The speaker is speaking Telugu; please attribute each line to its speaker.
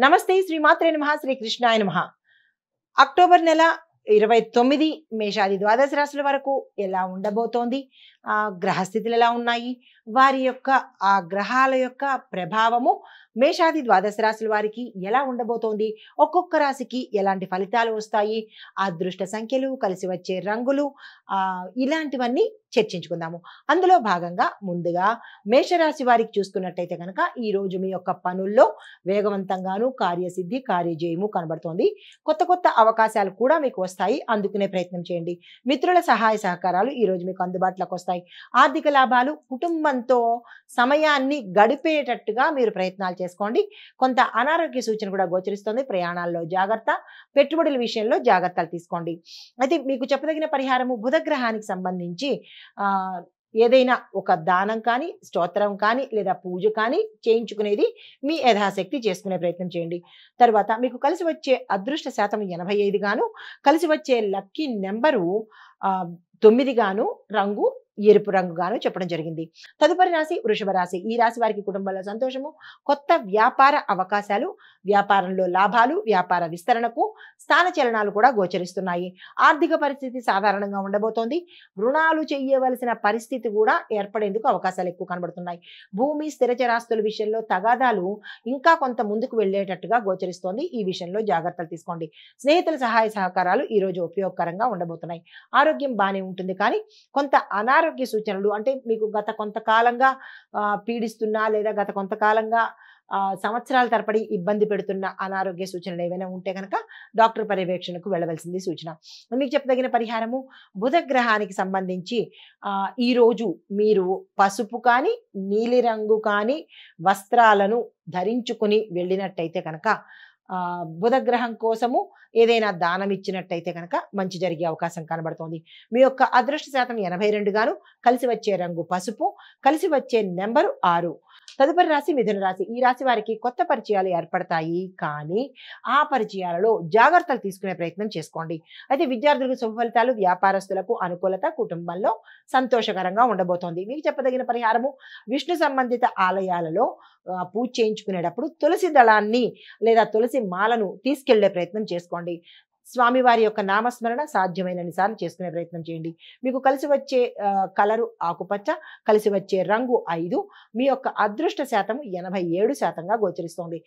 Speaker 1: నమస్తే శ్రీమాత్రే నమః శ్రీ కృష్ణాయ నమః. అక్టోబర్ నెల 29 మేషాది ద్వాదశ రాశుల వరకు ఎలా ఉండబోతోంది, గ్రహస్థితులు ఎలా ఉన్నాయి, వారి యొక్క ఆ గ్రహాల యొక్క ప్రభావము మేషాది ద్వాదశ రాశుల వారికి ఎలా ఉండబోతోంది, ఒక్కొక్క రాశికి ఎలాంటి ఫలితాలు వస్తాయి, అదృష్ట సంఖ్యలు, కలిసి వచ్చే రంగులు, ఇలాంటివన్నీ చర్చించుకుందాము. అందులో భాగంగా ముందుగా మేషరాశి వారికి చూసుకున్నట్టయితే కనుక ఈ రోజు మీ యొక్క పనుల్లో వేగవంతంగాను కార్యసిద్ధి కార్యజయము కనబడుతోంది. కొత్త కొత్త అవకాశాలు కూడా మీకు వస్తాయి, అందుకునే ప్రయత్నం చేయండి. మిత్రుల సహాయ సహకారాలు ఈ రోజు మీకు అందుబాటులోకి వస్తాయి. ఆర్థిక లాభాలు, కుటుంబంతో సమయాన్ని గడిపేటట్టుగా మీరు ప్రయత్నాలు చేసుకోండి. కొంత అనారోగ్య సూచన కూడా గోచరిస్తుంది. ప్రయాణాల్లో జాగ్రత్త, పెట్టుబడుల విషయంలో జాగ్రత్తలు తీసుకోండి. అయితే మీకు చెప్పదగిన పరిహారము బుధగ్రహానికి సంబంధించి ఏదైనా ఒక దానం కానీ, స్తోత్రం కానీ, లేదా పూజ కానీ చేయించుకునేది మీ యథాశక్తి చేసుకునే ప్రయత్నం చేయండి. తర్వాత మీకు కలిసి వచ్చే అదృష్ట శాతం 85 గాను, కలిసి వచ్చే లక్కీ నెంబరు 9 గాను, రంగు ఎరుపు రంగు గాను చెప్పడం జరిగింది. తదుపరి రాశి వృషభ రాశి. ఈ రాశి వారికి కుటుంబంలో సంతోషము, కొత్త వ్యాపార అవకాశాలు, వ్యాపారంలో లాభాలు, వ్యాపార విస్తరణకు స్థాన చలనాలు కూడా గోచరిస్తున్నాయి. ఆర్థిక పరిస్థితి సాధారణంగా ఉండబోతోంది. రుణాలు చేయవలసిన పరిస్థితి కూడా ఏర్పడేందుకు అవకాశాలు ఎక్కువ కనబడుతున్నాయి. భూమి స్థిరచరాస్తుల విషయంలో తగాదాలు ఇంకా కొంత ముందుకు వెళ్ళేటట్టుగా గోచరిస్తోంది. ఈ విషయంలో జాగ్రత్తలు తీసుకోండి. స్నేహితుల సహాయ సహకారాలు ఈ రోజు ఉపయోగకరంగా ఉండబోతున్నాయి. ఆరోగ్యం బాగానే ఉంటుంది, కానీ కొంత అనారోగ్య సూచనలు, అంటే మీకు గత కొంతకాలంగా పీడిస్తున్నా లేదా గత కొంతకాలంగా సంవత్సరాల తరబడి ఇబ్బంది పెడుతున్న అనారోగ్య సూచనలు ఏవైనా ఉంటే కనుక డాక్టర్ పర్యవేక్షణకు వెళ్ళవలసింది సూచన. మీకు చెప్పదగిన పరిహారము బుధగ్రహానికి సంబంధించి ఈరోజు మీరు పసుపు కానీ, నీలిరంగు కానీ వస్త్రాలను ధరించుకుని వెళ్ళినట్టయితే కనుక బుధగ్రహం కోసము ఏదైనా దానం ఇచ్చినట్టయితే కనుక మంచి జరిగే అవకాశం కనబడుతోంది. మీ యొక్క అదృష్ట శాతం 82 గాను, కలిసి వచ్చే రంగు పసుపు, కలిసి వచ్చే నెంబరు 6. తదుపరి రాశి మిథున రాశి. ఈ రాశి వారికి కొత్త పరిచయాలు ఏర్పడతాయి, కానీ ఆ పరిచయాలలో జాగ్రత్తలు తీసుకునే ప్రయత్నం చేసుకోండి. అయితే విద్యార్థులకు శుభ ఫలితాలు, వ్యాపారస్తులకు అనుకూలత, కుటుంబంలో సంతోషకరంగా ఉండబోతోంది. మీకు చెప్పదగిన పరిహారము విష్ణు సంబంధిత ఆలయాలలో పూజ చేయించుకునేటప్పుడు తులసి దళాన్ని లేదా తులసి మాలను తీసుకెళ్లే ప్రయత్నం చేసుకోండి. స్వామివారి యొక్క నామస్మరణ సాధ్యమైనన్ని సార్లు చేసుకునే ప్రయత్నం చేయండి. మీకు కలిసి వచ్చే కలరు ఆకుపచ్చ, కలిసి వచ్చే రంగు 5. మీ యొక్క అదృష్ట శాతం 87% గోచరిస్తోంది.